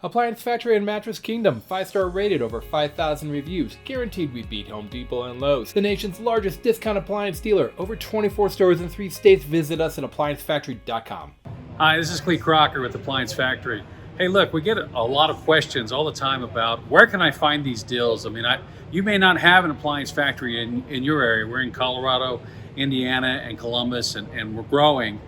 Appliance Factory and Mattress Kingdom, 5-star rated, over 5,000 reviews, guaranteed we beat Home Depot and Lowe's. The nation's largest discount appliance dealer, over 24 stores in 3 states. Visit us at ApplianceFactory.com. Hi, this is Cleat with Appliance Factory. Hey, look, we get a lot of questions all the time about where can I find these deals? I mean, you may not have an appliance factory in your area. We're in Colorado, Indiana, and Columbus, and we're growing,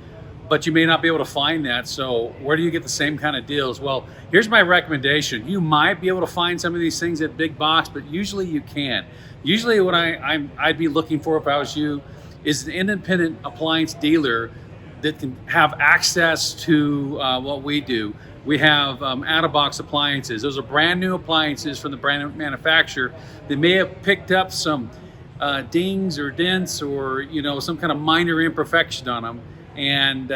but you may not be able to find that. So where do you get the same kind of deals? Well, here's my recommendation. You might be able to find some of these things at big box, but usually you can't. Usually what I'd be looking for if I was you is an independent appliance dealer that can have access to what we do. We have out-of-box appliances. Those are brand new appliances from the brand manufacturer. They may have picked up some dings or dents or some kind of minor imperfection on them, and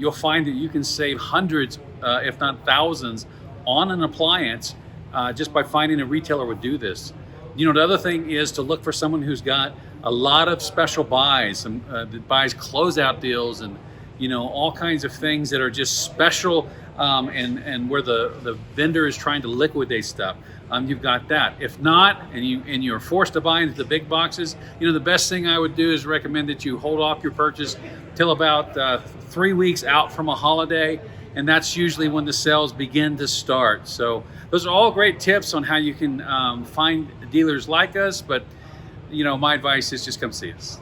you'll find that you can save hundreds, if not thousands, on an appliance just by finding a retailer would do this. The other thing is to look for someone who's got a lot of special buys, that buys closeout deals, and all kinds of things that are just special, and where the vendor is trying to liquidate stuff. You've got that. If not, and you're forced to buy into the big boxes, the best thing I would do is recommend that you hold off your purchase till about 3 weeks out from a holiday, and that's usually when the sales begin to start. So those are all great tips on how you can find dealers like us, but my advice is just come see us.